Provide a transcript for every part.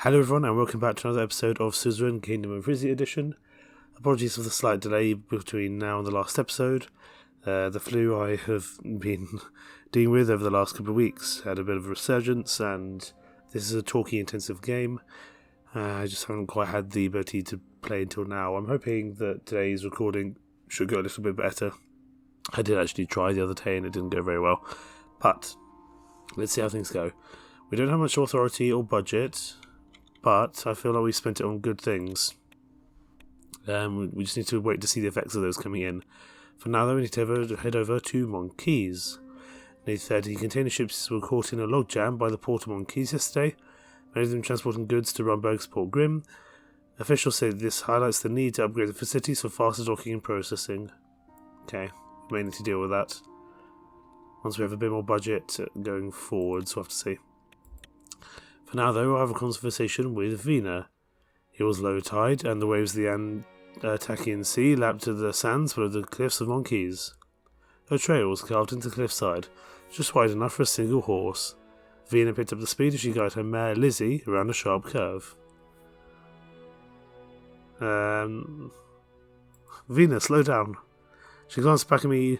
Hello everyone and welcome back to another episode of Suzerain Kingdom of Rizia edition. Apologies for the slight delay between now and the last episode. The flu I have been dealing with over the last couple of weeks had a bit of a resurgence, and this is a talkie intensive game. I just haven't quite had the ability to play until now. I'm hoping that today's recording should go a little bit better. I did actually try the other day and it didn't go very well, but let's see how things go. We don't have much authority or budget, but I feel like we spent it on good things. We just need to wait to see the effects of those coming in. For now though, we need to head over to Monkeys. Nearly 30 container ships were caught in a logjam by the port of Monkeys yesterday, many of them transporting goods to Rumberg's Port Grim. Officials say this highlights the need to upgrade the facilities for faster docking and processing. Okay, we may need to deal with that once we have a bit more budget going forward, so we'll have to see. For now though, I'll have a conversation with Vena. It was low tide, and the waves of the Antakian Sea lapped to the sands below the cliffs of Monkeys. Her trail was carved into the cliffside, just wide enough for a single horse. Vena picked up the speed as she guided her mare Lizzie around a sharp curve. Vena, slow down. She glanced back at me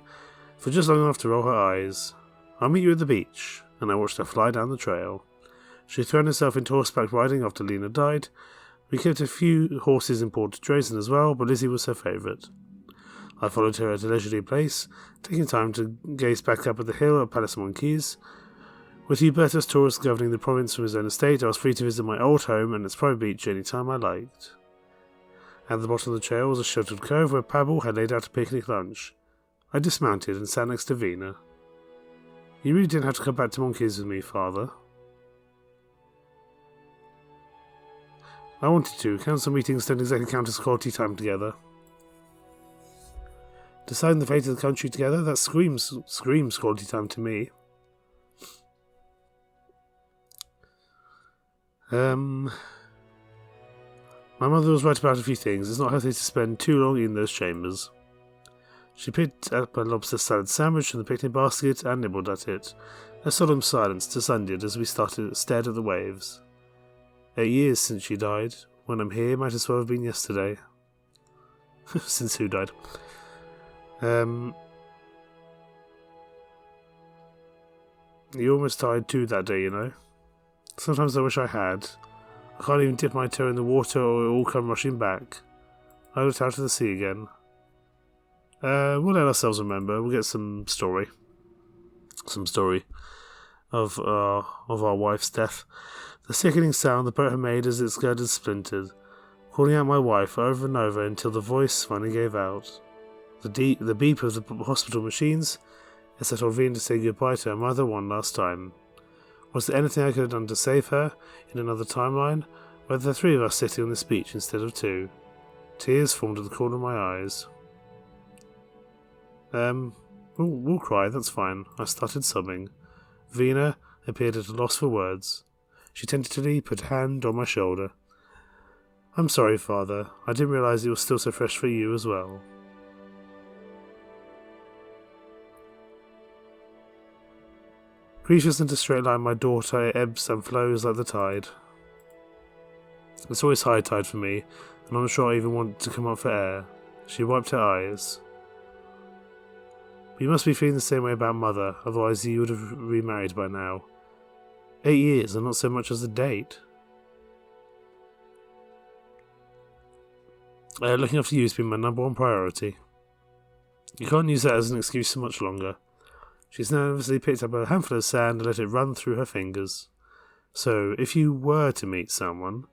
for just long enough to roll her eyes. I'll meet you at the beach, and I watched her fly down the trail. She had thrown herself into horseback riding after Lena died. We kept a few horses in Port Dresden as well, but Lizzie was her favourite. I followed her at a leisurely pace, taking time to gaze back up at the hill at Palace Monkeys. With Hubertus Taurus governing the province from his own estate, I was free to visit my old home and its private beach any time I liked. At the bottom of the trail was a sheltered cove where Pebble had laid out a picnic lunch. I dismounted and sat next to Vena. You really didn't have to come back to Monkeys with me, Father. I wanted to. Council meetings don't exactly count as quality time together. Deciding the fate of the country together, that screams quality time to me. My mother was right about a few things. It's not healthy to spend too long in those chambers. She picked up a lobster salad sandwich from the picnic basket and nibbled at it. A solemn silence descended as we stared at the waves. 8 years since she died. When I'm here, might as well have been yesterday. Since who died? You almost died too that day, you know. Sometimes I wish I had. I can't even dip my toe in the water or it'll all come rushing back. I looked out to the sea again. We'll let ourselves remember. We'll get some story. Some story of our wife's death. The sickening sound the boat had made as its girders splintered, calling out my wife over and over until the voice finally gave out. The beep of the hospital machines as I told Vena to say goodbye to her mother one last time. Was there anything I could have done to save her in another timeline? Were there 3 of us sitting on this beach instead of 2? Tears formed at the corner of my eyes. We'll cry, that's fine. I started sobbing. Vena appeared at a loss for words. She tentatively put a hand on my shoulder. I'm sorry, Father. I didn't realise it was still so fresh for you as well. Grief isn't a straight line, my daughter. It ebbs and flows like the tide. It's always high tide for me, and I'm not sure I even want to come up for air. She wiped her eyes. But you must be feeling the same way about Mother, otherwise you would have remarried by now. 8 years, and not so much as a date. Looking after you has been my number 1 priority. You can't use that as an excuse for much longer. She's nervously picked up a handful of sand and let it run through her fingers. So, if you were to meet someone,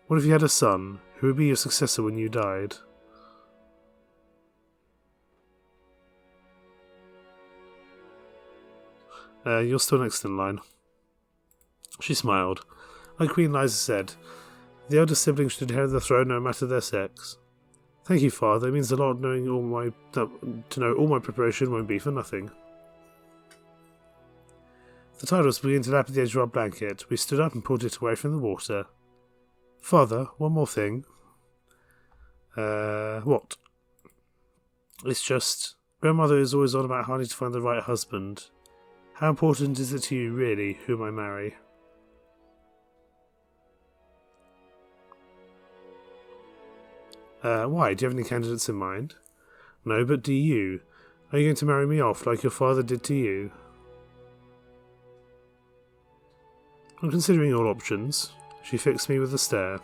what if you had a son? Who would be your successor when you died? You're still next in line. She smiled. Like Queen Liza said, the elder siblings should inherit the throne no matter their sex. Thank you, Father. It means a lot knowing to know all my preparation won't be for nothing. The tide was beginning to lap at the edge of our blanket. We stood up and pulled it away from the water. Father, one more thing. What? It's just, Grandmother is always on about how I need to find the right husband. How important is it to you, really, whom I marry? Why? Do you have any candidates in mind? No, but do you? Are you going to marry me off like your father did to you? I'm considering all options. She fixed me with a stare.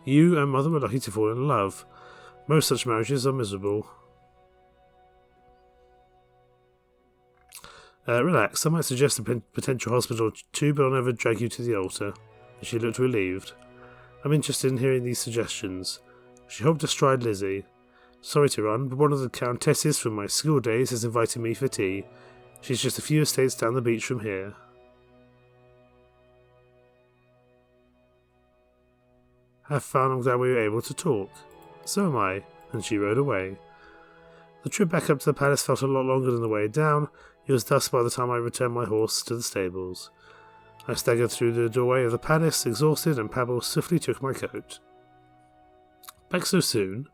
You and Mother were lucky to fall in love. Most such marriages are miserable. Relax, I might suggest a potential husband or two, but I'll never drag you to the altar. She looked relieved. I'm interested in hearing these suggestions. She hopped astride Lizzie. Sorry to run, but one of the countesses from my school days has invited me for tea. She's just a few estates down the beach from here. Have fun, I'm glad we were able to talk. So am I, and she rode away. The trip back up to the palace felt a lot longer than the way down. It was dusk by the time I returned my horse to the stables. I staggered through the doorway of the palace, exhausted, and Pebble swiftly took my coat. Back so soon?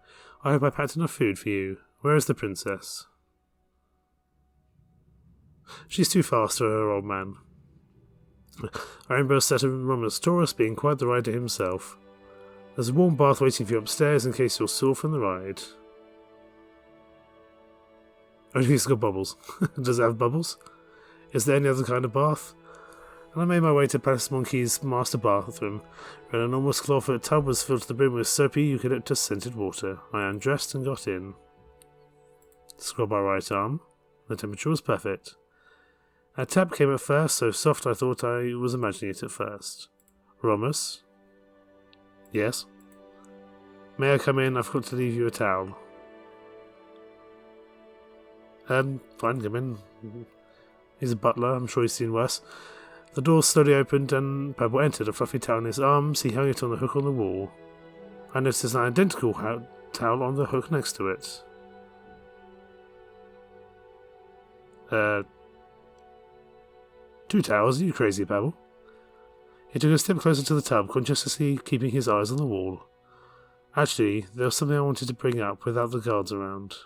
I hope I packed enough food for you. Where is the princess? She's too fast for her old man. I remember a set of Romulus Taurus being quite the rider himself. There's a warm bath waiting for you upstairs in case you're sore from the ride. Only it's got bubbles. Does it have bubbles? Is there any other kind of bath? And I made my way to Palace Monkey's master bathroom, where an enormous clawfoot tub was filled to the brim with soapy eucalyptus-scented water. I undressed and got in. Scrubbed my right arm. The temperature was perfect. A tap came at first, so soft I thought I was imagining it at first. Romus? Yes? May I come in? I've got to leave you a towel. Fine, come in. He's a butler, I'm sure he's seen worse. The door slowly opened and Pebble entered, a fluffy towel in his arms. He hung it on the hook on the wall. I noticed an identical towel on the hook next to it. 2 towels, are you crazy, Pebble? He took a step closer to the tub, consciously keeping his eyes on the wall. Actually, there was something I wanted to bring up without the guards around.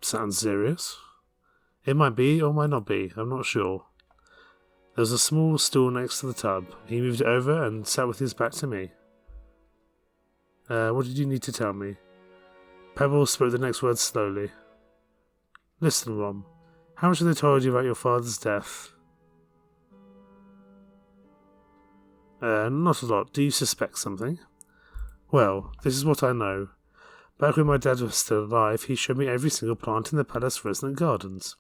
Sounds serious. It might be or might not be, I'm not sure. There was a small stool next to the tub. He moved it over and sat with his back to me. What did you need to tell me? Pebble spoke the next words slowly. Listen, Rom. How much have they told you about your father's death? Not a lot. Do you suspect something? Well, this is what I know. Back when my dad was still alive, he showed me every single plant in the palace resident gardens.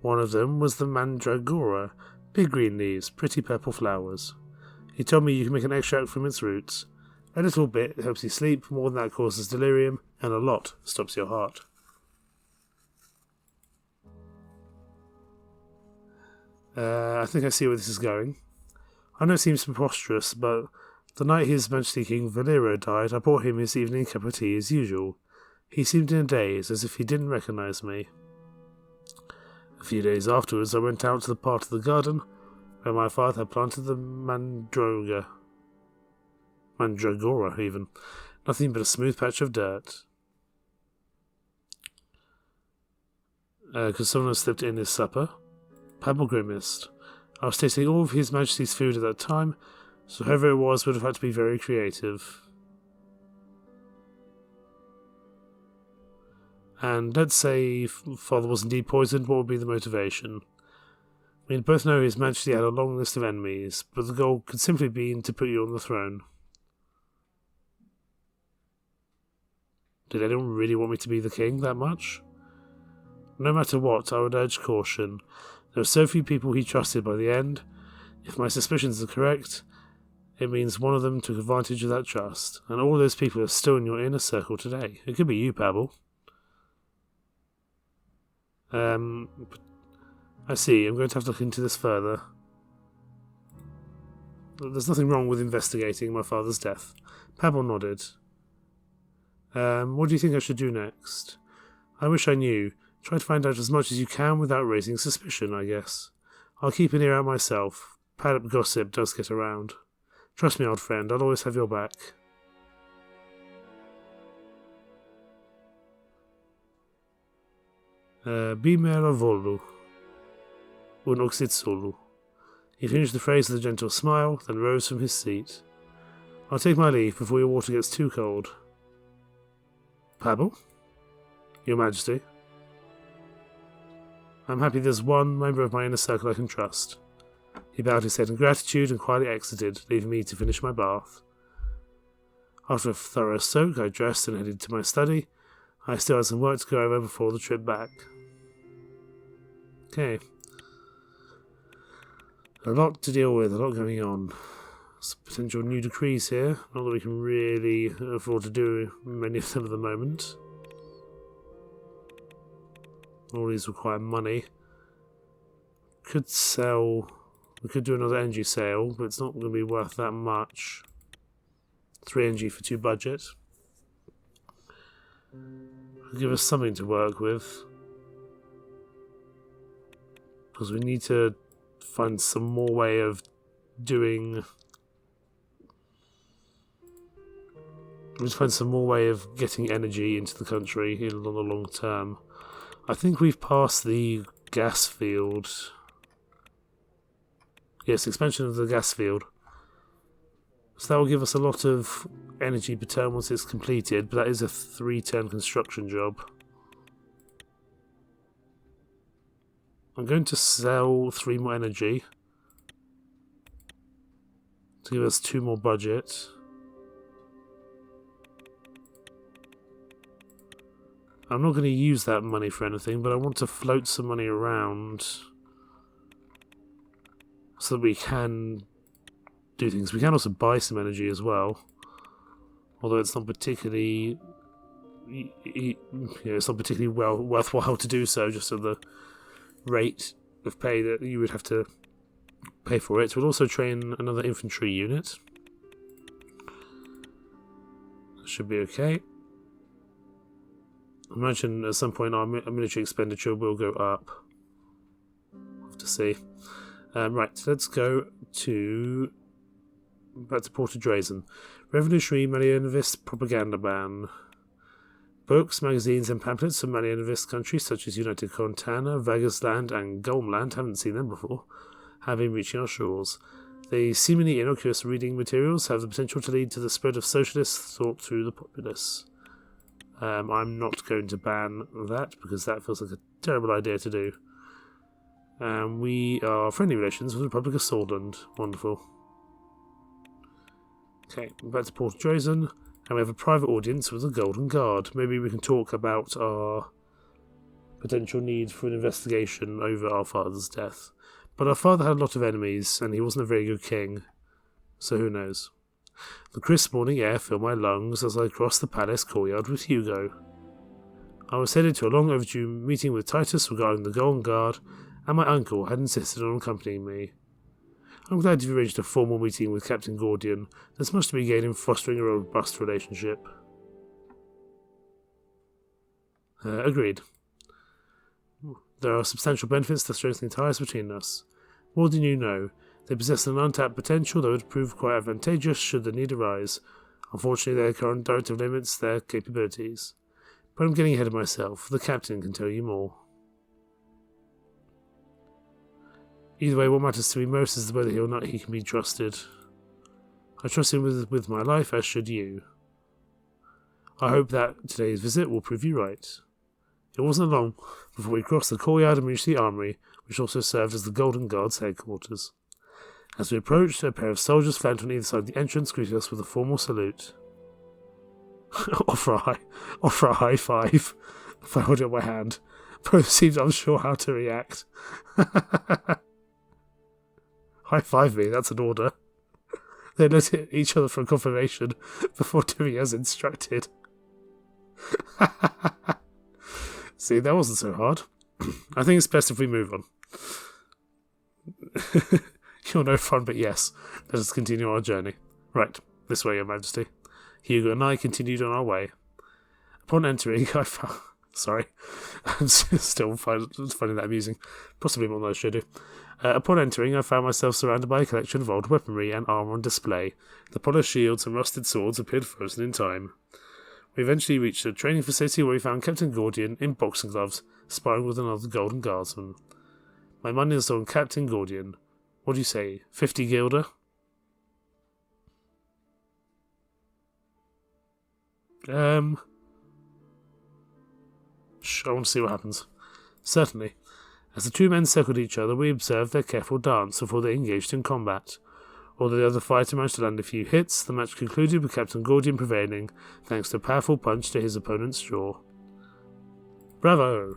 One of them was the mandragora, big green leaves, pretty purple flowers. He told me you can make an extract from its roots. A little bit helps you sleep, more than that causes delirium, and a lot stops your heart. I think I see where this is going. I know it seems preposterous, but the night His Majesty King Valero died, I brought him his evening cup of tea as usual. He seemed in a daze, as if he didn't recognise me. A few days afterwards, I went out to the part of the garden where my father had planted the mandragora, even. Nothing but a smooth patch of dirt. Could someone have slipped in his supper? Pebble grimaced. I was tasting all of His Majesty's food at that time, so whoever it was would have had to be very creative. And let's say Father was indeed poisoned, what would be the motivation? We both know His Majesty had a long list of enemies, but the goal could simply be to put you on the throne. Did anyone really want me to be the king that much? No matter what, I would urge caution. There were so few people he trusted by the end. If my suspicions are correct, it means one of them took advantage of that trust, and all those people are still in your inner circle today. It could be you, Pebble. I see. I'm going to have to look into this further. There's nothing wrong with investigating my father's death. Pebble nodded. What do you think I should do next? I wish I knew. Try to find out as much as you can without raising suspicion, I guess. I'll keep an ear out myself. Paddock gossip does get around. Trust me, old friend, I'll always have your back. Bimera volu. Un oxid solu. He finished the phrase with a gentle smile, then rose from his seat. I'll take my leave before your water gets too cold. Pebble? Your Majesty? I'm happy there's one member of my inner circle I can trust. He bowed his head in gratitude and quietly exited, leaving me to finish my bath. After a thorough soak, I dressed and headed to my study. I still had some work to go over before the trip back. Okay. A lot to deal with, a lot going on. Some potential new decrees here. Not that we can really afford to do many of them at the moment. All these require money. Could sell... We could do another energy sale, but it's not going to be worth that much. 3 energy for 2 budget. It'll give us something to work with. Because we need to find some more way of doing... We need to find some more way of getting energy into the country in the long term. I think we've passed the gas field. Yes, expansion of the gas field. So that will give us a lot of energy per turn once it's completed, but that is a 3-turn construction job. I'm going to sell 3 more energy to give us 2 more budget. I'm not going to use that money for anything, but I want to float some money around so that we can do things. We can also buy some energy as well, although it's not particularly, it's not particularly worthwhile to do so, just at the rate of pay that you would have to pay for it. We'll also train another infantry unit. That should be okay. I imagine at some point our military expenditure will go up. We'll have to see. Right, let's go back to Port of Drazen. Revolutionary Malianivist propaganda ban. Books, magazines and pamphlets from Malianivist countries such as United Contana, Vagasland and Golmland, haven't seen them before, have been reaching our shores. The seemingly innocuous reading materials have the potential to lead to the spread of socialist thought through the populace. I'm not going to ban that because that feels like a terrible idea to do. We are friendly relations with the Republic of Swordland. Wonderful. Okay, back to Port of Drazen, and we have a private audience with the Golden Guard. Maybe we can talk about our potential need for an investigation over our father's death. But our father had a lot of enemies, and he wasn't a very good king, so who knows. The crisp morning air filled my lungs as I crossed the palace courtyard with Hugo. I was headed to a long overdue meeting with Titus regarding the Golden Guard, and my uncle had insisted on accompanying me. I'm glad you've arranged a formal meeting with Captain Gordian. There's much to be gained in fostering a robust relationship. Agreed. There are substantial benefits to strengthening ties between us. More than you know, they possess an untapped potential that would prove quite advantageous should the need arise. Unfortunately, their current directive limits their capabilities. But I'm getting ahead of myself. The captain can tell you more. Either way, what matters to me most is whether or not he can be trusted. I trust him with my life, as should you. I hope that today's visit will prove you right. It wasn't long before we crossed the courtyard and reached the armory, which also served as the Golden Guard's headquarters. As we approached, a pair of soldiers flanked on either side of the entrance greeted us with a formal salute. offer a high five. If I hold it in my hand, both seemed unsure how to react. High five me, that's an order. They looked at each other for confirmation before doing as instructed. See, that wasn't so hard. I think it's best if we move on. You're no fun, but yes. Let us continue our journey. Right, this way, Your Majesty. Hugo and I continued on our way. Upon entering, I found... Sorry. I'm still finding that amusing. Possibly more than I should do. Upon entering, I found myself surrounded by a collection of old weaponry and armour on display. The polished shields and rusted swords appeared frozen in time. We eventually reached a training facility where we found Captain Gordian in boxing gloves, sparring with another Golden Guardsman. My money is on Captain Gordian. What do you say, 50 guilder? I want to see what happens. Certainly. As the two men circled each other, we observed their careful dance before they engaged in combat. Although the other fighter managed to land a few hits, the match concluded with Captain Gordian prevailing, thanks to a powerful punch to his opponent's jaw. Bravo!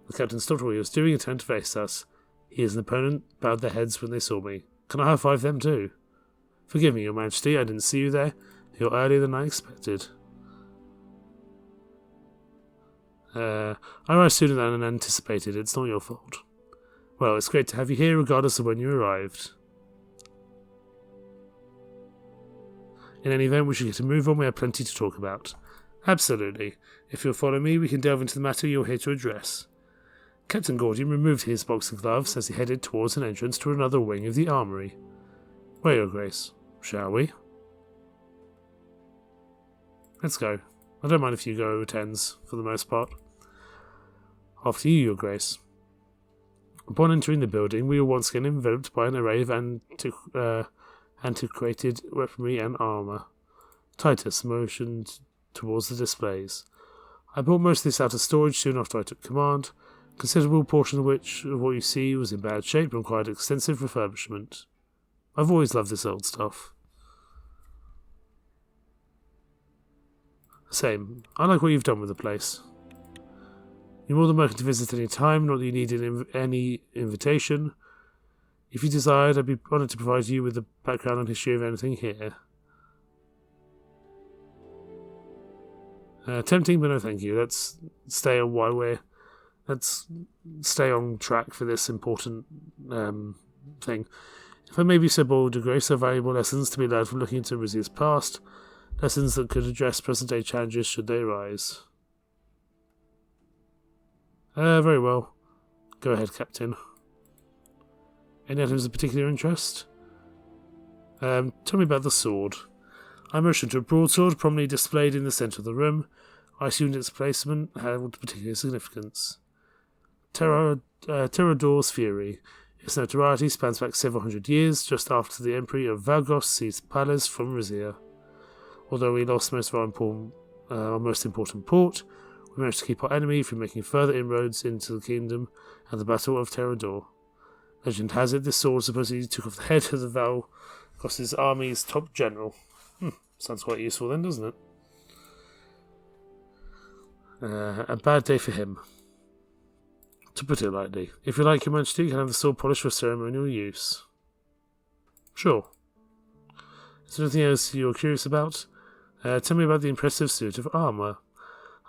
The captain stopped what he was doing and turned to face us. He and his opponent bowed their heads when they saw me. Can I high-five them too? Forgive me, Your Majesty, I didn't see you there. You're earlier than I expected. I arrived sooner than anticipated. It's not your fault. Well, it's great to have you here regardless of when you arrived. In any event, we should get a move on. We have plenty to talk about. Absolutely. If you'll follow me, we can delve into the matter you're here to address. Captain Gordian removed his boxing gloves as he headed towards an entrance to another wing of the armoury. Well, Your Grace, shall we? Let's go. I don't mind if you go attends, for the most part. After you, Your Grace. Upon entering the building, we were once again enveloped by an array of antiquated weaponry and armour. Titus motioned towards the displays. I brought most of this out of storage soon after I took command, a considerable portion of which of what you see was in bad shape and required extensive refurbishment. I've always loved this old stuff. Same. I like what you've done with the place. You're more than welcome to visit any time, not that you need any invitation. If you desired, I'd be honoured to provide you with the background and history of anything here. Tempting, but no thank you. Let's stay on Let's stay on track for this important thing. If I may be so bold, Your Grace, are valuable lessons to be learned from looking into Rizia's past, lessons that could address present-day challenges should they arise. Very well. Go ahead, Captain. Any items of particular interest? Tell me about the sword. I motioned to a broadsword prominently displayed in the centre of the room. I assumed its placement held particular significance. Terrador's Fury. Its notoriety spans back several hundred years, just after the Emperor of Vagos seized Palace from Rizia. Although we lost most of our most important port, we managed to keep our enemy from making further inroads into the kingdom at the Battle of Terrador. Legend has it this sword supposedly took off the head of the Vagos' army's top general. Sounds quite useful then, doesn't it? A bad day for him. To put it lightly. If you like, Your Majesty, you can have the sword polished for ceremonial use. Sure. Is there anything else you're curious about? Tell me about the impressive suit of armour.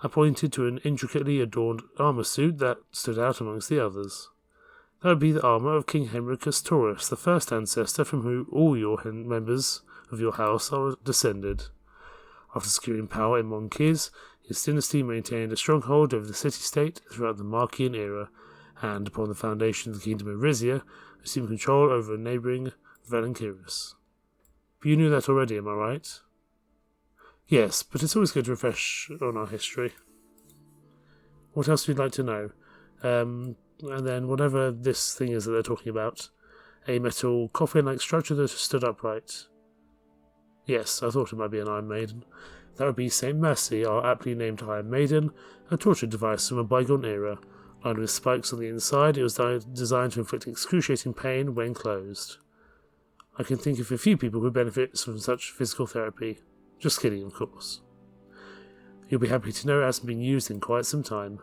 I pointed to an intricately adorned armour suit that stood out amongst the others. That would be the armour of King Henricus Taurus, the first ancestor from whom all your members of your house are descended. After securing power in Monkiz, his dynasty maintained a stronghold over the city-state throughout the Markian era, and upon the foundation of the kingdom of Rizia, assumed control over neighbouring Valenkiris. But you knew that already, am I right? Yes, but it's always good to refresh on our history. What else would you like to know? And then whatever this thing is that they're talking about, a metal coffin-like structure that stood upright. Yes, I thought it might be an Iron Maiden. That would be Saint Mercy, our aptly named Iron Maiden, a torture device from a bygone era. Lined with spikes on the inside, it was designed to inflict excruciating pain when closed. I can think of a few people who benefit from such physical therapy. Just kidding, of course. You'll be happy to know it hasn't been used in quite some time.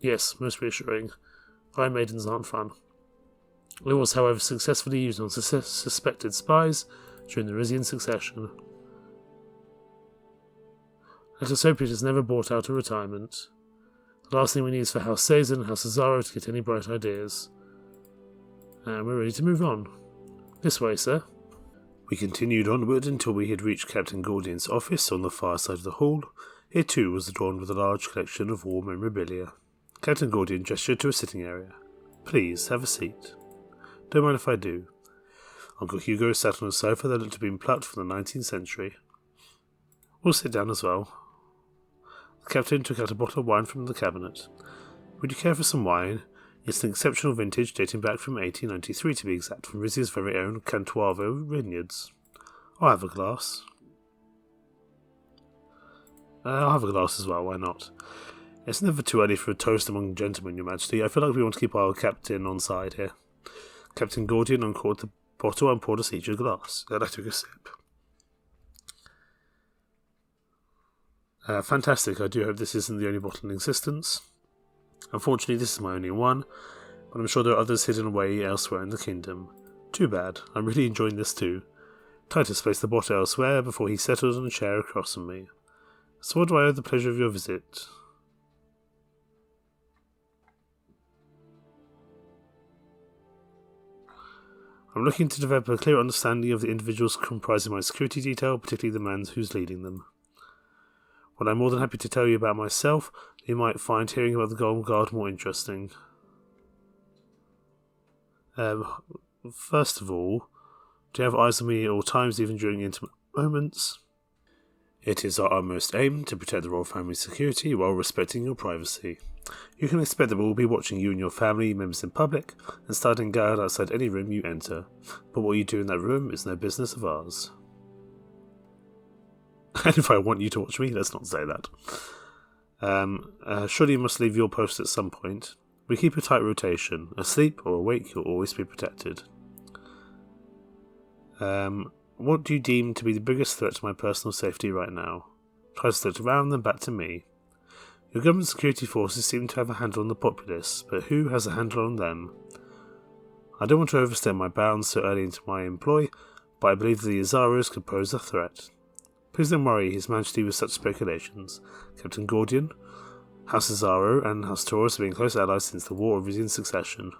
Yes, most reassuring. Iron Maidens aren't fun. It was, however, successfully used on suspected spies during the Rizian succession. Let us hope it is never brought out of retirement. The last thing we need is for House Sazin and House Azaro to get any bright ideas. And we're ready to move on. This way, sir. We continued onward until we had reached Captain Gordian's office on the far side of the hall. It too was adorned with a large collection of war memorabilia. Captain Gordian gestured to a sitting area. Please, have a seat. Don't mind if I do. Uncle Hugo sat on a sofa that looked to have been plucked from the 19th century. We'll sit down as well. The captain took out a bottle of wine from the cabinet. Would you care for some wine? It's an exceptional vintage dating back from 1893 to be exact, from Rizia's very own Cantuavo vineyards. I'll have a glass. I'll have a glass as well, why not? It's never too early for a toast among gentlemen, Your Majesty. I feel like we want to keep our captain on side here. Captain Gordian uncorked the bottle and poured us each a glass. I took a sip. Fantastic, I do hope this isn't the only bottle in existence. Unfortunately, this is my only one, but I'm sure there are others hidden away elsewhere in the kingdom. Too bad, I'm really enjoying this too. Titus placed the bottle elsewhere before he settled on a chair across from me. So what do I owe the pleasure of your visit? I'm looking to develop a clear understanding of the individuals comprising my security detail, particularly the man who's leading them. While I'm more than happy to tell you about myself, you might find hearing about the Golden Guard more interesting. First of all, do you have eyes on me at all times, even during intimate moments? It is our utmost aim to protect the royal family's security while respecting your privacy. You can expect that we will be watching you and your family members in public and standing guard outside any room you enter, but what you do in that room is no business of ours. And if I want you to watch me, let's not say that. Surely you must leave your post at some point. We keep a tight rotation. Asleep or awake, you'll always be protected. What do you deem to be the biggest threat to my personal safety right now? Try to look around then back to me. Your government security forces seem to have a handle on the populace, but who has a handle on them? I don't want to overstep my bounds so early into my employ, but I believe the Azaros could pose a threat. Please don't worry His Majesty with such speculations. Captain Gordian, House Azaro, and House Taurus have been close allies since the War of Rizian Succession.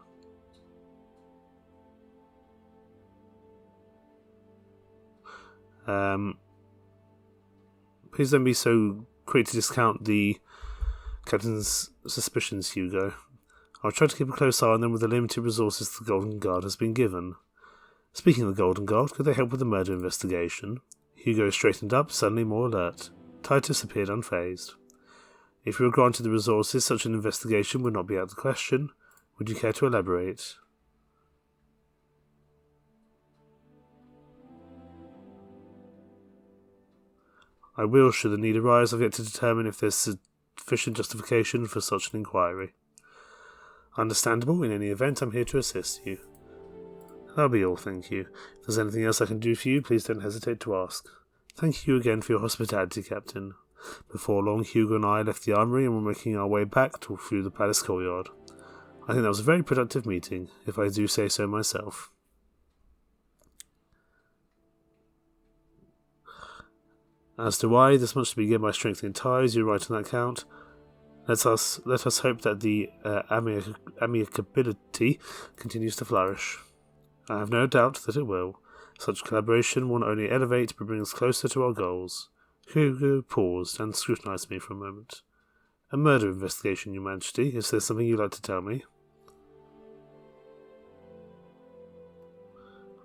Please don't be so quick to discount the Captain's suspicions, Hugo. I'll try to keep a close eye on them with the limited resources the Golden Guard has been given. Speaking of the Golden Guard, could they help with the murder investigation? Hugo straightened up, suddenly more alert. Titus appeared unfazed. If you were granted the resources, such an investigation would not be out of the question. Would you care to elaborate? I will, should the need arise. I've yet to determine if there's sufficient justification for such an inquiry. Understandable. In any event, I'm here to assist you. That'll be all, thank you. If there's anything else I can do for you, please don't hesitate to ask. Thank you again for your hospitality, Captain. Before long, Hugo and I left the armory and were making our way back through the palace courtyard. I think that was a very productive meeting, if I do say so myself. As do I, there's much to be gained by strengthening ties, you're right on that count. Let us hope that the amicability continues to flourish. I have no doubt that it will. Such collaboration will not only elevate, but bring us closer to our goals. Hugo paused and scrutinized me for a moment. A murder investigation, Your Majesty. Is there something you'd like to tell me?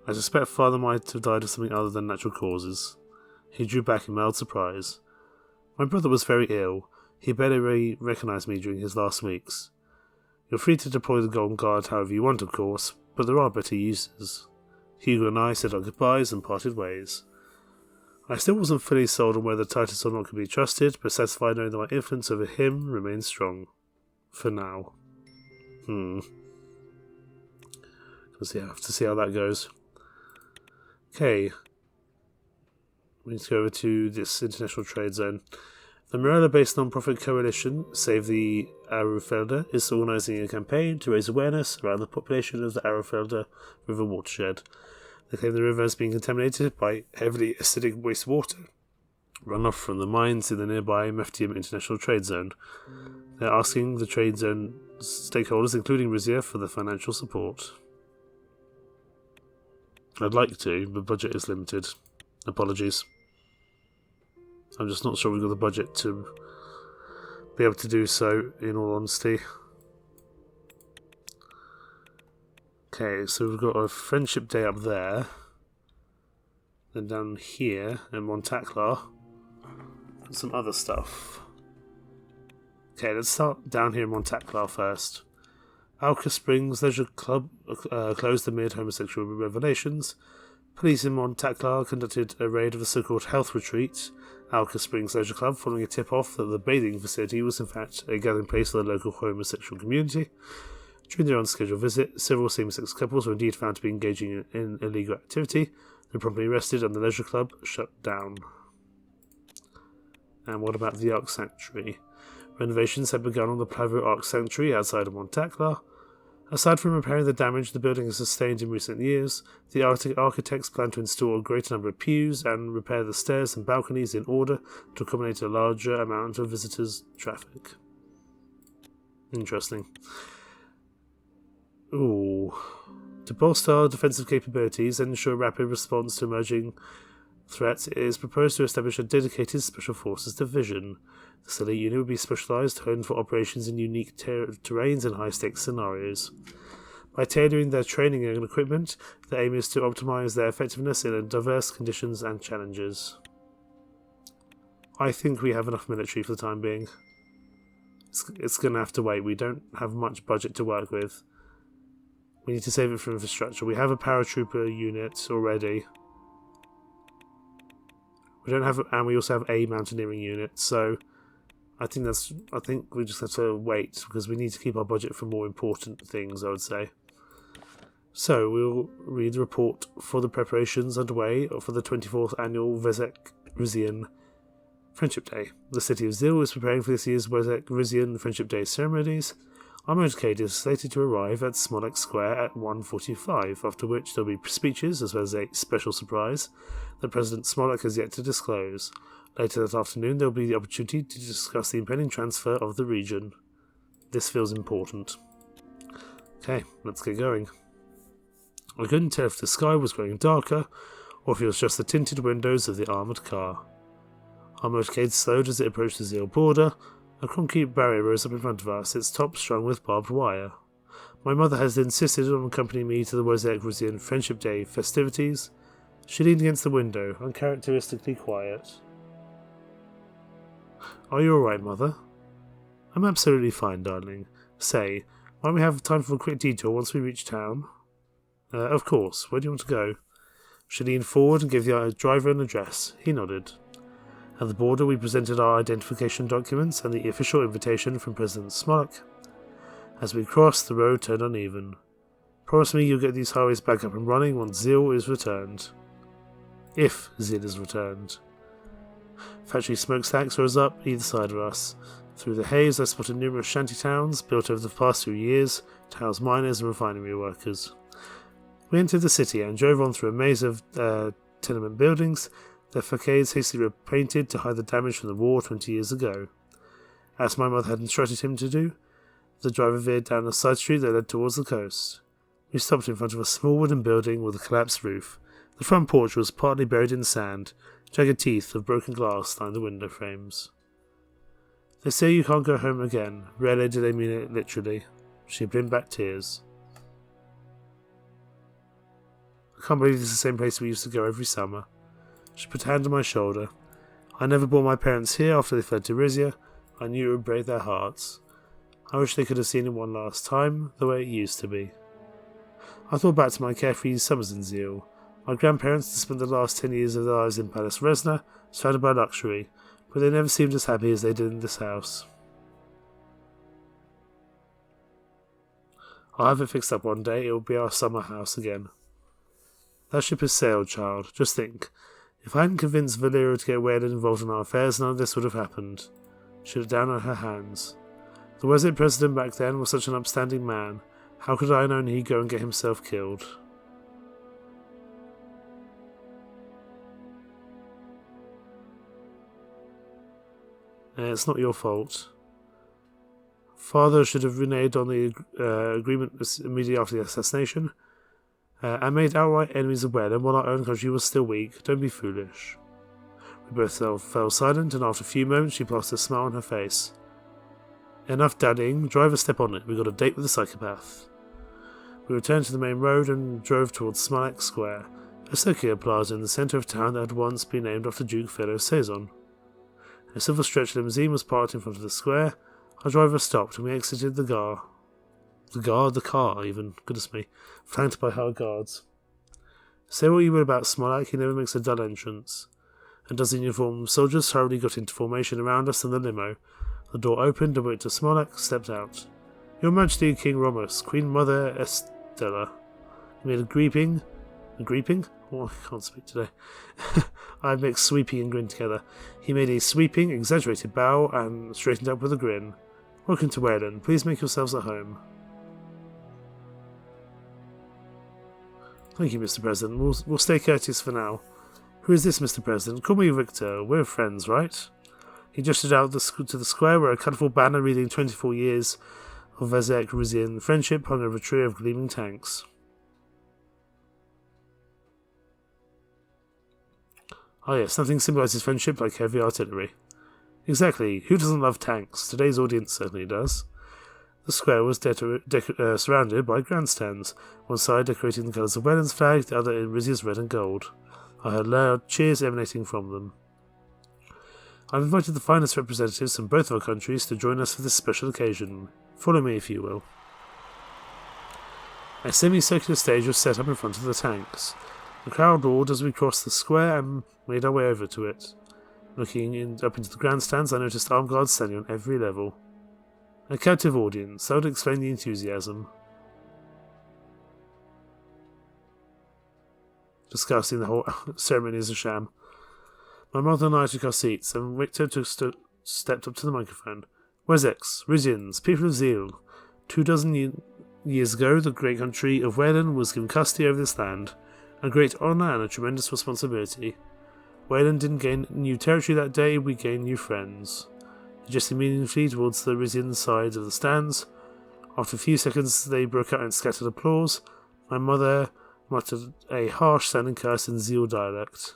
I suspect Father might have died of something other than natural causes. He drew back in mild surprise. My brother was very ill. He barely recognized me during his last weeks. You're free to deploy the Golden Guard however you want, of course, but there are better uses. Hugo and I said our goodbyes and parted ways. I still wasn't fully sold on whether Titus or not could be trusted, but satisfied knowing that my influence over him remains strong. For now. We'll have to see how that goes. Okay. We need to go over to this international trade zone. The Morella-based non-profit coalition, Save the Arrofelder, is organising a campaign to raise awareness around the population of the Arrofelder River watershed. They claim the river has been contaminated by heavily acidic wastewater, runoff from the mines in the nearby Meftium International Trade Zone. They're asking the trade zone stakeholders, including Rizia, for the financial support. I'd like to, but budget is limited. Apologies. I'm just not sure we've got the budget to be able to do so, in all honesty. Okay, so we've got a friendship day up there. Then down here in Montaclar, some other stuff. Okay, let's start down here in Montaclar first. Alka Springs Leisure Club closed amid homosexual revelations. Police in Montaklar conducted a raid of the so-called Health Retreat, Alka Springs Leisure Club, following a tip-off that the bathing facility was in fact a gathering place for the local homosexual community. During their unscheduled visit, several same-sex couples were indeed found to be engaging in illegal activity. They were promptly arrested and the leisure club shut down. And what about the Ark Sanctuary? Renovations had begun on the private Ark Sanctuary outside of Montaklar. Aside from repairing the damage the building has sustained in recent years, the architects plan to install a greater number of pews and repair the stairs and balconies in order to accommodate a larger amount of visitors' traffic. Interesting. Ooh. To bolster our defensive capabilities and ensure rapid response to emerging threats, it is proposed to establish a dedicated Special Forces Division. This elite unit would be specialised, honed for operations in unique terrains and high-stakes scenarios. By tailoring their training and equipment, the aim is to optimise their effectiveness in diverse conditions and challenges. I think we have enough military for the time being. It's going to have to wait. We don't have much budget to work with. We need to save it for infrastructure. We have a paratrooper unit already. And we also have a mountaineering unit, so I think we just have to wait because we need to keep our budget for more important things, I would say. So we'll read the report for the preparations underway for the 24th annual Rizian Friendship Day. The city of Zille is preparing for this year's Rizian Friendship Day ceremonies. Our motorcade is slated to arrive at Smollett Square at 1:45, after which there will be speeches as well as a special surprise that President Smollett has yet to disclose. Later that afternoon, there will be the opportunity to discuss the impending transfer of the region. This feels important. Okay, let's get going. I couldn't tell if the sky was growing darker, or if it was just the tinted windows of the armoured car. Our motorcade slowed as it approached the Zeal border. A concrete barrier rose up in front of us, its top strung with barbed wire. My mother has insisted on accompanying me to the Rizian Friendship Day festivities. She leaned against the window, uncharacteristically quiet. Are you alright, Mother? I'm absolutely fine, darling. Say, why don't we have time for a quick detour once we reach town? Of course. Where do you want to go? She leaned forward and gave the driver an address. He nodded. At the border, we presented our identification documents and the official invitation from President Smollett. As we crossed, the road turned uneven. Promise me you'll get these highways back up and running once Zeal is returned. If Zeal is returned. Factory smokestacks rose up either side of us. Through the haze, I spotted numerous shanty towns built over the past few years to house miners and refinery workers. We entered the city and drove on through a maze of tenement buildings, their facades hastily repainted to hide the damage from the war 20 years ago. As my mother had instructed him to do, the driver veered down a side street that led towards the coast. We stopped in front of a small wooden building with a collapsed roof. The front porch was partly buried in sand. Jagged teeth of broken glass lined the window frames. They say you can't go home again. Rarely do they mean it literally. She blinked back tears. I can't believe this is the same place we used to go every summer. She put a hand on my shoulder. I never brought my parents here after they fled to Rizia. I knew it would break their hearts. I wish they could have seen it one last time, the way it used to be. I thought back to my carefree summers in Zeal. My grandparents had spent the last 10 years of their lives in Palace Resna, surrounded by luxury, but they never seemed as happy as they did in this house. I'll have it fixed up one day. It will be our summer house again. That ship has sailed, child. Just think. If I hadn't convinced Valera to get Wayland involved in our affairs, none of this would have happened. She looked down at her hands. The Wesleyan president back then was such an upstanding man. How could I have known he'd go and get himself killed? It's not your fault. Father should have reneged on the agreement immediately after the assassination, and made outright enemies of Wayland while our own country was still weak. Don't be foolish. We both fell silent, and after a few moments she plastered a smile on her face. Enough daddying. Driver, step on it. We got a date with the psychopath. We returned to the main road and drove towards Smollett Square, a circular plaza in the centre of town that had once been named after Duke Philo Sezon. A silver stretch limousine was parked in front of the square. Our driver stopped and we exited the car. The car even. Goodness me. Flanked by our guards. Say what you will about Smolak, he never makes a dull entrance. A dozen uniformed soldiers hurriedly got into formation around us in the limo. The door opened and Victor Smolak stepped out. Your Majesty, King Romus, Queen Mother Estella. He made a greeting? Oh, I can't speak today. I mixed sweeping and grin together. He made a sweeping, exaggerated bow and straightened up with a grin. Welcome to Wayland. Please make yourselves at home. Thank you, Mr. President. We'll stay courteous for now. Who is this, Mr. President? Call me Victor. We're friends, right? He gestured out to the square where a colourful banner reading 24 years of Vezek Rizian friendship hung over a tree of gleaming tanks. Oh yes, something symbolises friendship like heavy artillery. Exactly. Who doesn't love tanks? Today's audience certainly does. The square was surrounded by grandstands, one side decorating the colours of Wayland's flag, the other in Rizia's red and gold. I heard loud cheers emanating from them. I've invited the finest representatives from both of our countries to join us for this special occasion. Follow me, if you will. A semicircular stage was set up in front of the tanks. The crowd roared as we crossed the square and made our way over to it. Looking up into the grandstands, I noticed armed guards standing on every level. A captive audience, that would explain the enthusiasm. Disgusting, the whole ceremony is a sham. My mother and I took our seats, and Victor stepped up to the microphone. Wessex, Rizians, people of Zeal. 24 years ago, the great country of Wayland was given custody over this land. A great honour and a tremendous responsibility. Wayland didn't gain new territory that day, we gained new friends. He gestured meaningfully towards the Rizian side of the stands. After a few seconds, they broke out in scattered applause. My mother muttered a harsh sounding curse in Zeal dialect.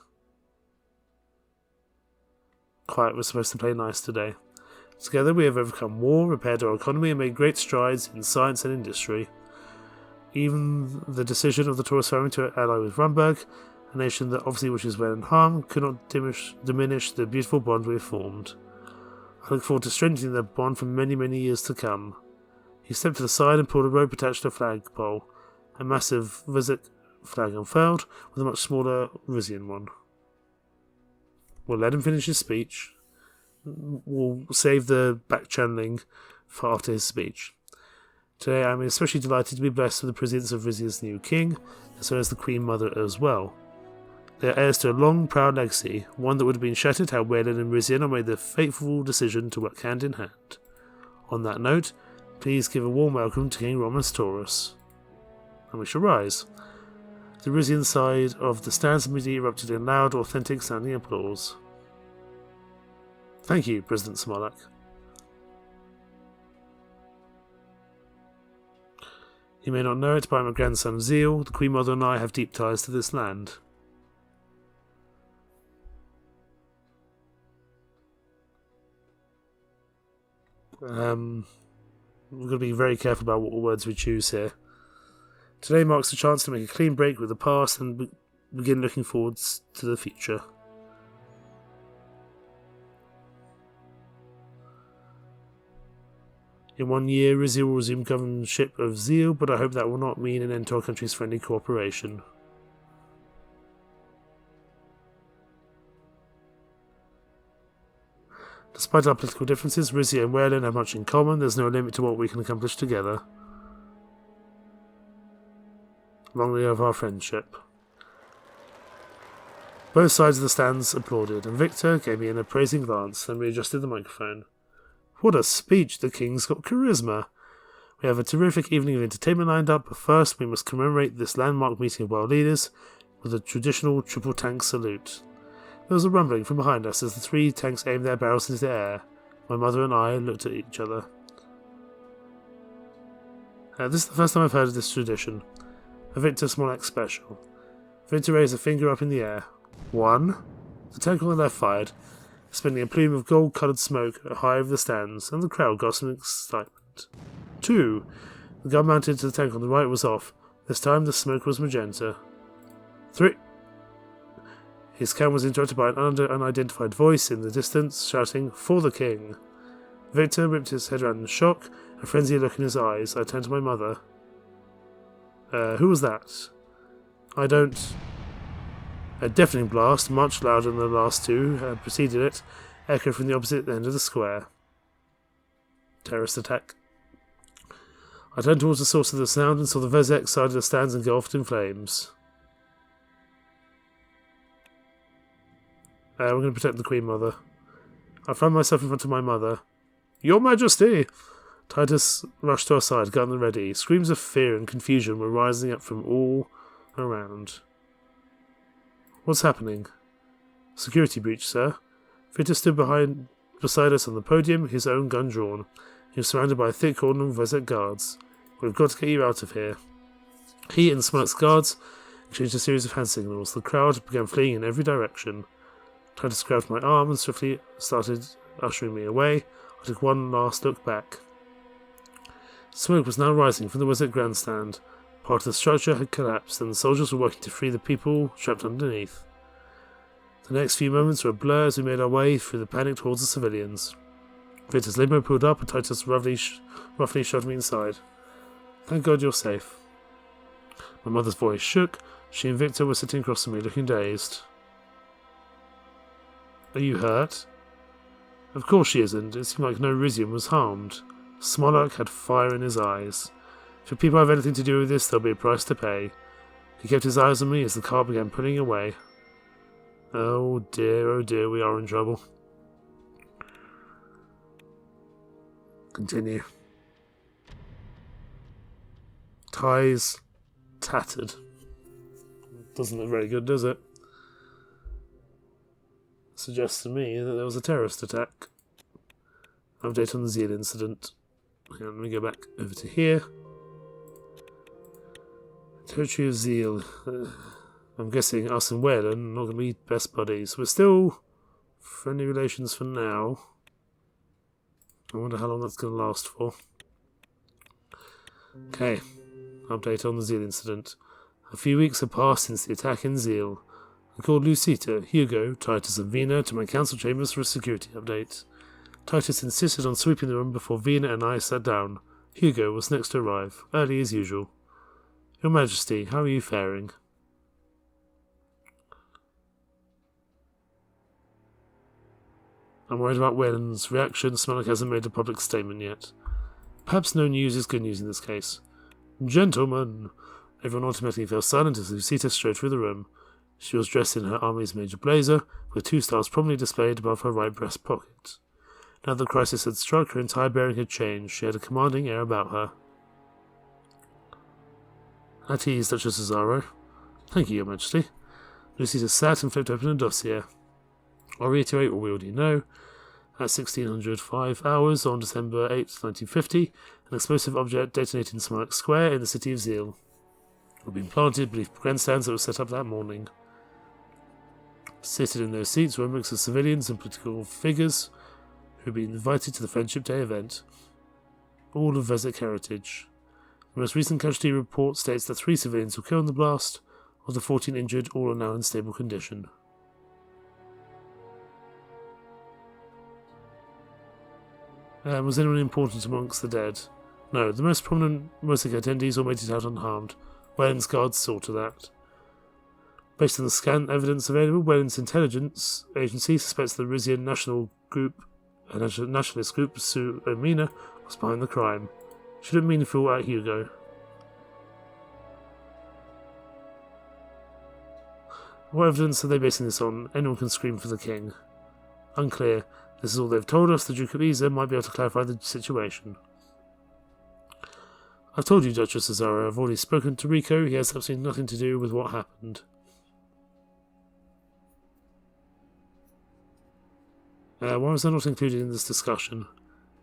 Quiet was supposed to play nice today. Together we have overcome war, repaired our economy, and made great strides in science and industry. Even the decision of the Taurus family to ally with Rumburg, a nation that obviously wishes Wayland harm, could not diminish the beautiful bond we have formed. I look forward to strengthening that bond for many, many years to come. He stepped to the side and pulled a rope attached to a flagpole. A massive Vezek flag unfurled, with a much smaller Rizian one. We'll let him finish his speech. We'll save the back-channeling for after his speech. Today I am especially delighted to be blessed with the presence of Rizia's new king, as well as the Queen Mother as well. They are heirs to a long, proud legacy, one that would have been shattered had Wayland and Rizia made the fateful decision to work hand in hand. On that note, please give a warm welcome to King Romus Taurus. And we shall rise. The Rizian side of the stands immediately erupted in loud, authentic sounding applause. Thank you, President Smolak. You may not know it, but I am a grandson of Zeal. The Queen Mother and I have deep ties to this land. We're going to be very careful about what words we choose here. Today marks a chance to make a clean break with the past and begin looking forwards to the future. In 1 year, Rizia will resume governorship of Zeal, but I hope that will not mean an end to our country's friendly cooperation. Despite our political differences, Rizia and Wayland have much in common. There's no limit to what we can accomplish together. Long live our friendship. Both sides of the stands applauded, and Victor gave me an appraising glance, then readjusted the microphone. What a speech! The king's got charisma. We have a terrific evening of entertainment lined up, but first we must commemorate this landmark meeting of world leaders with a traditional triple tank salute. There was a rumbling from behind us as the 3 tanks aimed their barrels into the air. My mother and I looked at each other. This is the first time I've heard of this tradition. A Victor Smolak special. Victor raised a finger up in the air. 1. The tank on the left fired, spending a plume of gold-coloured smoke high over the stands, and the crowd gasped in excitement. 2. The gun mounted to the tank on the right was off. This time the smoke was magenta. 3. His count was interrupted by an unidentified voice in the distance, shouting, "For the king!" Victor whipped his head around in shock, a frenzied look in his eyes. I turned to my mother. Who was that? I don't... A deafening blast, much louder than the last two, had preceded it, echoed from the opposite end of the square. Terrorist attack. I turned towards the source of the sound and saw the Vezek side of the stands engulfed in flames. We're going to protect the Queen Mother. I found myself in front of my mother. Your Majesty! Titus rushed to our side, gun ready. Screams of fear and confusion were rising up from all around. What's happening? Security breach, sir. Victor stood beside us on the podium, his own gun drawn. He was surrounded by a thick cordon of Vezek guards. We've got to get you out of here. He and Smolek's guards exchanged a series of hand signals. The crowd began fleeing in every direction. Titus grabbed my arm and swiftly started ushering me away. I took one last look back. Smoke was now rising from the Vezek grandstand. Part of the structure had collapsed, and the soldiers were working to free the people trapped underneath. The next few moments were a blur as we made our way through the panicked hordes of civilians. Victor's limo pulled up and Titus roughly shoved me inside. Thank God you're safe. My mother's voice shook. She and Victor were sitting across from me, looking dazed. Are you hurt? Of course she isn't. It seemed like no Rizian was harmed. Smolek had fire in his eyes. If people have anything to do with this, there'll be a price to pay. He kept his eyes on me as the car began pulling away. Oh dear, we are in trouble. Continue. Ties tattered. Doesn't look very good, does it? Suggests to me that there was a terrorist attack. Update on the Zeal incident. Hang on, let me go back over to here. Territory of Zeal. I'm guessing us and Whalen are not going to be best buddies. We're still friendly relations for now. I wonder how long that's going to last for. Okay. Update on the Zeal incident. A few weeks have passed since the attack in Zeal. I called Lucita, Hugo, Titus and Vena to my council chambers for a security update. Titus insisted on sweeping the room before Vena and I sat down. Hugo was next to arrive, early as usual. Your Majesty, how are you faring? I'm worried about Whalen's reaction. Smolik hasn't made a public statement yet. Perhaps no news is good news in this case. Gentlemen! Everyone automatically fell silent as Lucita strode through the room. She was dressed in her army's major blazer, with 2 stars prominently displayed above her right breast pocket. Now that the crisis had struck, her entire bearing had changed. She had a commanding air about her. At ease, Duchess Cesaro. Thank you, Your Majesty. Lucita sat and flipped open a dossier. I'll reiterate what we already know. At 1605 hours on December 8, 1950, an explosive object detonated in Smolik Square in the city of Zeal. It had been planted beneath grandstands that were set up that morning. Seated in those seats were a mix of civilians and political figures who had been invited to the Friendship Day event. All of Vezek heritage. The most recent casualty report states that 3 civilians were killed in the blast. Of the 14 injured, all are now in stable condition. Was anyone important amongst the dead? No, the most prominent Mosaic attendees all made it out unharmed. Whalen's guards saw to that. Based on the scant evidence available, Whalen's intelligence agency suspects the Rizia nationalist group, Suzerain, was behind the crime. She didn't mean to fool out Hugo. What evidence are they basing this on? Anyone can scream for the king. Unclear. This is all they've told us. The Duke of Isa might be able to clarify the situation. I've told you, Duchess Cesaro. I've already spoken to Rico. He has absolutely nothing to do with what happened. Why was I not included in this discussion?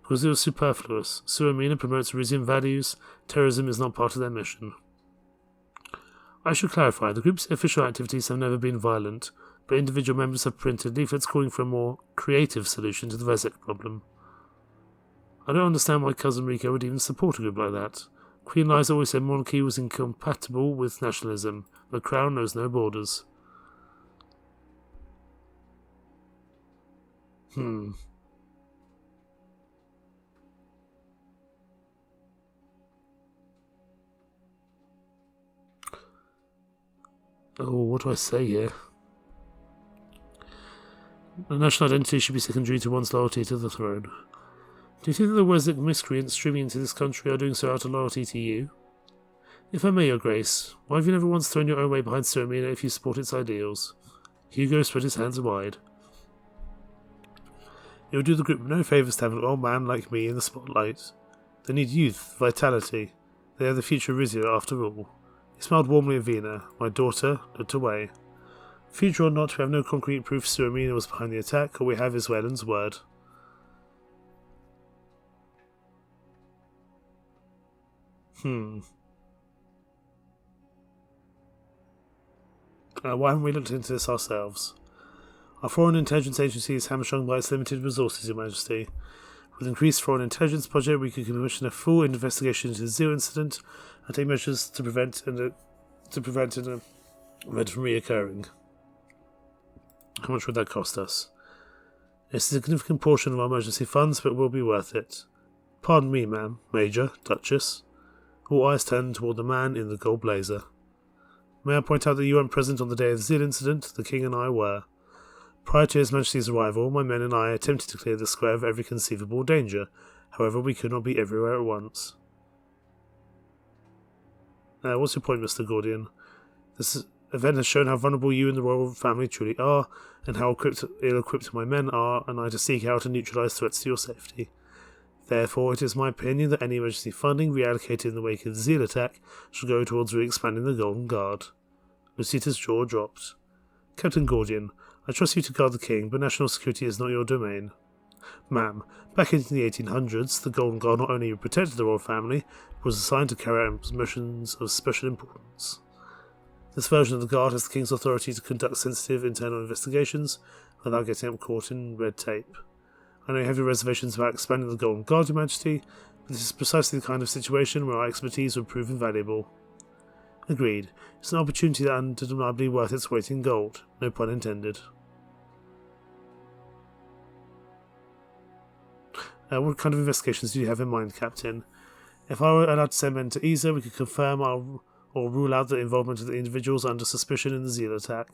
Because it was superfluous. Suzerain promotes Rizian values. Terrorism is not part of their mission. I should clarify, the group's official activities have never been violent, but individual members have printed leaflets calling for a more creative solution to the Vezek problem. I don't understand why Cousin Rico would even support a group like that. Queen Liza always said monarchy was incompatible with nationalism. The crown knows no borders. Oh, what do I say here? A national identity should be secondary to one's loyalty to the throne. Do you think that the Wessex miscreants streaming into this country are doing so out of loyalty to you? If I may, Your Grace, why have you never once thrown your own weight behind Suzerain if you support its ideals? Hugo spread his hands wide. It would do the group no favours to have an old man like me in the spotlight. They need youth, vitality. They are the future Rizia after all. He smiled warmly at Vena. My daughter looked away. Future or not, we have no concrete proof Suzerain was behind the attack, or we have Iswelin's word. Why haven't we looked into this ourselves? Our foreign intelligence agency is hamstrung by its limited resources, Your Majesty. With increased foreign intelligence budget, we could commission a full investigation into the Zeal incident and take measures to prevent an event from reoccurring. How much would that cost us? It's a significant portion of our emergency funds, but it will be worth it. Pardon me, ma'am, Major, Duchess. All eyes turned toward the man in the gold blazer. May I point out that you weren't present on the day of the Zeal incident? The King and I were. Prior to His Majesty's arrival, my men and I attempted to clear the square of every conceivable danger. However, we could not be everywhere at once. What's your point, Mr. Gordian? This event has shown how vulnerable you and the royal family truly are, and how ill-equipped my men are, and I to seek out and neutralise threats to your safety. Therefore, it is my opinion that any emergency funding reallocated in the wake of the Zeal attack should go towards re-expanding the Golden Guard. Lucita's jaw dropped. Captain Gordian, I trust you to guard the king, but national security is not your domain. Ma'am, back in the 1800s, the Golden Guard not only protected the royal family, but was assigned to carry out missions of special importance. This version of the Guard has the king's authority to conduct sensitive internal investigations without getting up caught in red tape. I know you have your reservations about expanding the Golden Guard, Your Majesty, but this is precisely the kind of situation where our expertise would prove invaluable. Agreed. It's an opportunity that is undeniably worth its weight in gold. No pun intended. What kind of investigations do you have in mind, Captain? If I were allowed to send men to Isa, we could confirm or rule out the involvement of the individuals under suspicion in the Zeal attack.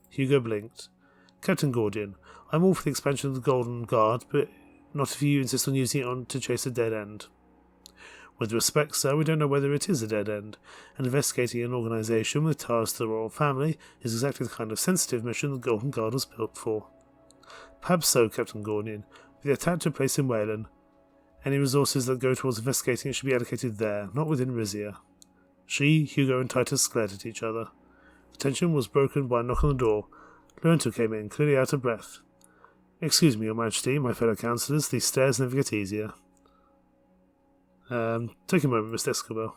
Hugo blinked. Captain Gordian, I'm all for the expansion of the Golden Guard, but not if you insist on using it to chase a dead end. With respect, sir, we don't know whether it is a dead end, and investigating an organisation with ties to the royal family is exactly the kind of sensitive mission the Golden Guard was built for. Perhaps so, Captain Gordian, but the attack took place in Wayland. Any resources that go towards investigating it should be allocated there, not within Rizia. She, Hugo, and Titus glared at each other. The tension was broken by a knock on the door. Lorenzo came in, clearly out of breath. Excuse me, Your Majesty, my fellow councillors, these stairs never get easier. Take a moment, Mr. Escobar.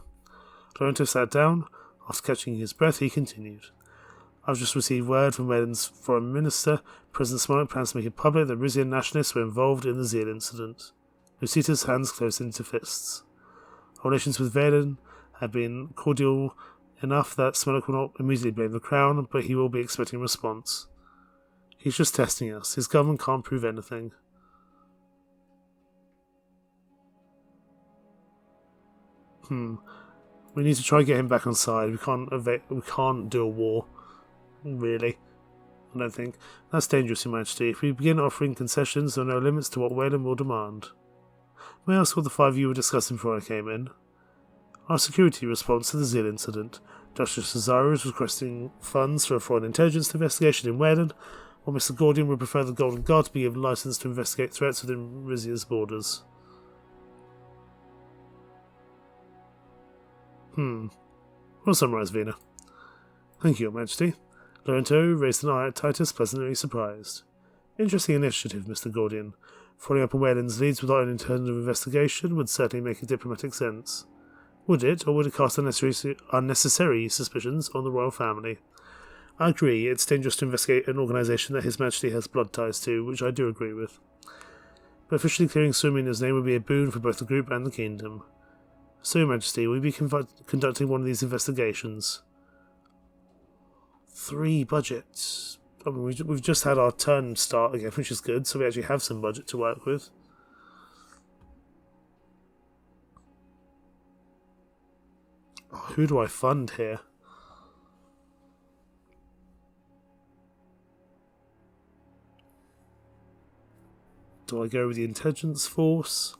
Lorenzo sat down. After catching his breath, he continued. I've just received word from Wayland's foreign minister. President Smollett plans to make it public that Rizian nationalists were involved in the Zeal incident. Lucita's hands closed into fists. Our relations with Velen have been cordial enough that Smollett will not immediately blame the crown, but he will be expecting a response. He's just testing us. His government can't prove anything. We need to try and get him back on side. We can't do a war. Really. I don't think. That's dangerous, Your Majesty. If we begin offering concessions, there are no limits to what Wayland will demand. May I ask what the five of you were discussing before I came in? Our security response to the Zeal incident. Duchess Suzerain is requesting funds for a foreign intelligence investigation in Wayland, while Mr. Gordian would prefer the Golden Guard to be given license to investigate threats within Rizia's borders. Well summarised, Vena. Thank you, Your Majesty. Lorenzo raised an eye at Titus, pleasantly surprised. Interesting initiative, Mr. Gordian. Following up on Wayland's leads without an internal investigation would certainly make diplomatic sense. Would it, or would it cast unnecessary suspicions on the royal family? I agree, it's dangerous to investigate an organisation that His Majesty has blood ties to, which I do agree with. But officially clearing Sumina's name would be a boon for both the group and the kingdom. So, Your Majesty, will you be conducting one of these investigations? 3 budgets. I mean, we've just had our turn start again, which is good, so we actually have some budget to work with. Oh, who do I fund here? Do I go with the intelligence force?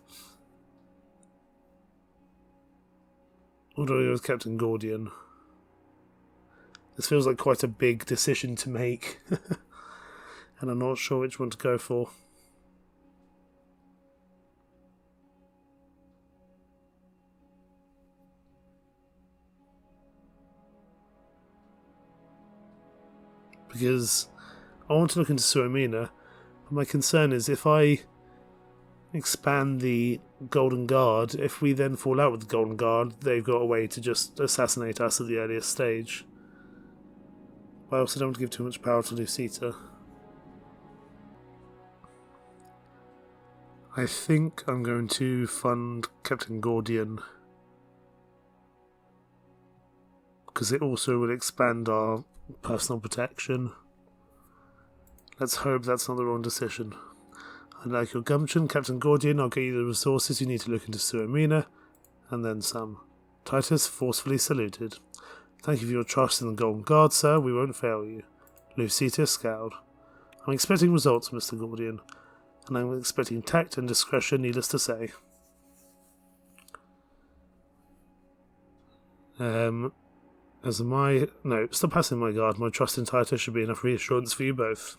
Or do I go with Captain Gordian? This feels like quite a big decision to make. And I'm not sure which one to go for. Because I want to look into Suramina, but my concern is if I expand the Golden Guard, if we then fall out with the Golden Guard, they've got a way to just assassinate us at the earliest stage. But I also don't want to give too much power to Lucita. I think I'm going to fund Captain Gordian, because it also will expand our personal protection. Let's hope that's not the wrong decision. I like your gumption, Captain Gordian. I'll get you the resources you need to look into Suramina, and then some. Titus forcefully saluted. Thank you for your trust in the Golden Guard, sir. We won't fail you. Lucita scowled. I'm expecting results, Mr. Gordian, and I'm expecting tact and discretion, needless to say. Stop passing my guard. My trust in Titus should be enough reassurance for you both.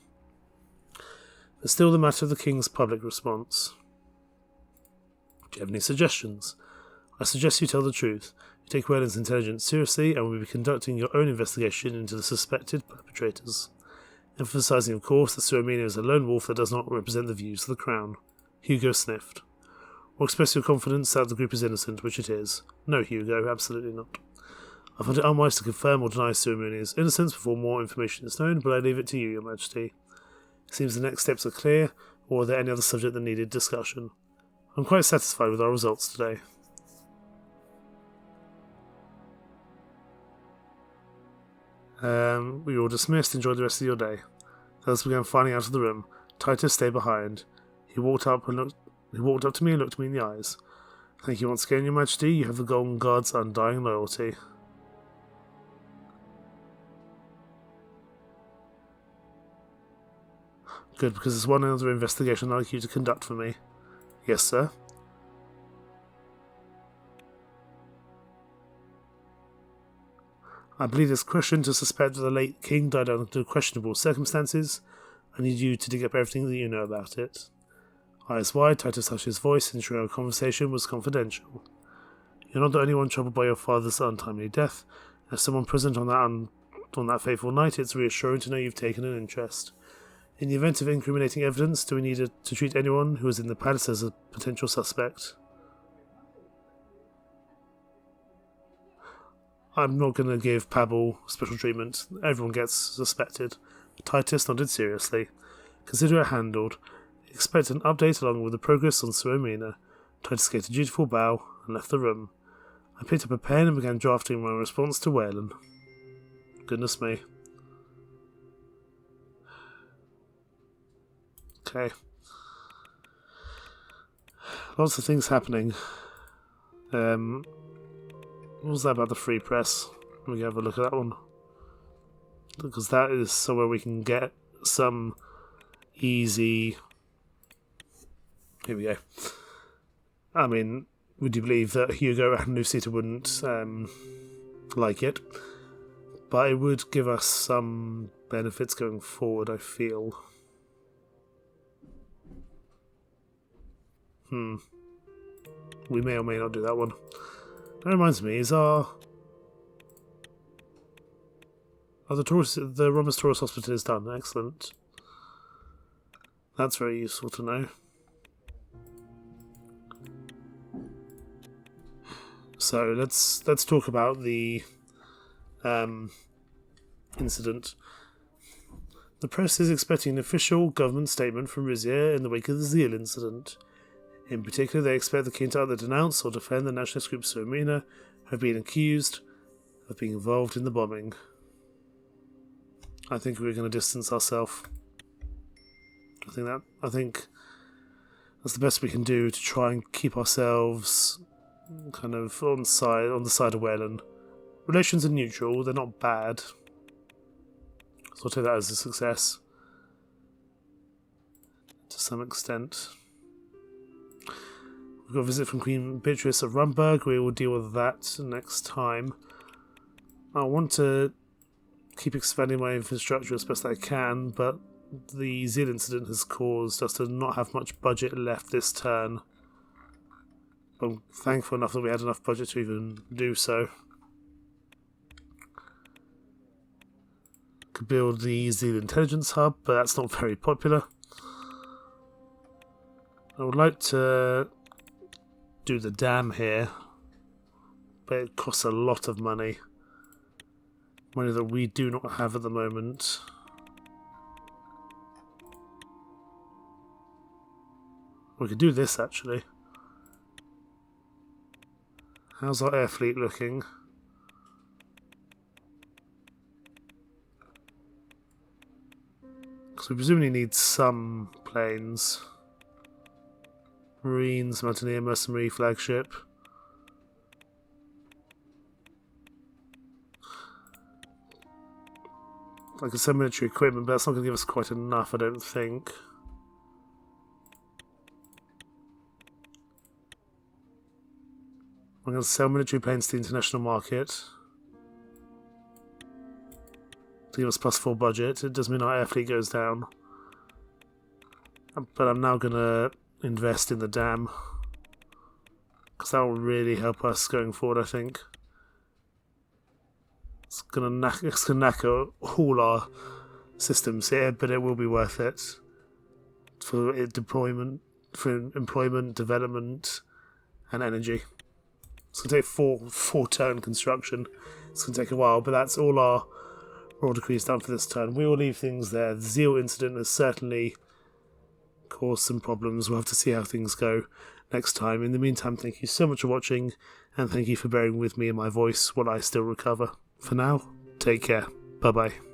But still the matter of the King's public response. Do you have any suggestions? I suggest you tell the truth. You take Whelan's intelligence seriously and will be conducting your own investigation into the suspected perpetrators. Emphasizing, of course, that Suramina is a lone wolf that does not represent the views of the Crown. Hugo sniffed. Or express your confidence that the group is innocent, which it is. No, Hugo, absolutely not. I find it unwise to confirm or deny Suramina's innocence before more information is known, but I leave it to you, Your Majesty. It seems the next steps are clear, or are there any other subject that needed discussion? I'm quite satisfied with our results today. We were all dismissed. Enjoy the rest of your day. Others began filing out of the room. Titus stayed behind. He walked up to me and looked me in the eyes. Thank you once again, Your Majesty. You have the Golden Guard's undying loyalty. Good, because there's one other investigation I'd like you to conduct for me. Yes, sir. I believe it's Christian to suspect that the late king died under questionable circumstances. I need you to dig up everything that you know about it. Eyes wide, Titus hushed his voice, ensuring our conversation was confidential. You're not the only one troubled by your father's untimely death. As someone present on that fateful night, it's reassuring to know you've taken an interest. In the event of incriminating evidence, do we need to treat anyone who is in the palace as a potential suspect? I'm not going to give Pebble special treatment. Everyone gets suspected. Titus nodded seriously. Consider it handled. Expect an update along with the progress on Suramina. Titus gave a dutiful bow and left the room. I picked up a pen and began drafting my response to Whelan. Goodness me. Okay. Lots of things happening. What was that about the free press? Let me have a look at that one. Because that is somewhere we can get some easy... Here we go. I mean, would you believe that Hugo and Lucita wouldn't like it? But it would give us some benefits going forward, I feel. We may or may not do that one. That reminds me, the Romus Taurus Hospital is done. Excellent. That's very useful to know. So let's talk about the incident. The press is expecting an official government statement from Rizia in the wake of the Zeal incident. In particular, they expect the king to either denounce or defend the nationalist group Suramina, who have been accused of being involved in the bombing. I think we're going to distance ourselves. I think that's the best we can do to try and keep ourselves kind of on the side of Whelan. Relations are neutral; they're not bad, so I'll take that as a success to some extent. We've got a visit from Queen Beatrice of Rumburg. We will deal with that next time. I want to keep expanding my infrastructure as best I can, but the Zeal incident has caused us to not have much budget left this turn. I'm thankful enough that we had enough budget to even do so. Could build the Zeal Intelligence Hub, but that's not very popular. I would like to do the dam here, but it costs a lot of money. Money that we do not have at the moment. We could do this actually. How's our air fleet looking? Because we presumably need some planes. Marines, Mountaineer, Mercenary, Flagship. I can send military equipment, but that's not going to give us quite enough, I don't think. I'm going to sell military planes to the international market to give us +4 budget. It does mean our air fleet goes down. But I'm now going to invest in the dam, because that will really help us going forward, I think. It's gonna knacker all our systems here, but it will be worth it for deployment, for employment, development, and energy. It's gonna take four turn construction. It's gonna take a while, but that's all our royal decrees done for this turn. We will leave things there. The Zeal incident has certainly caused some problems. We'll have to see how things go next time. In the meantime, thank you so much for watching, and thank you for bearing with me and my voice while I still recover. For now, take care. Bye bye.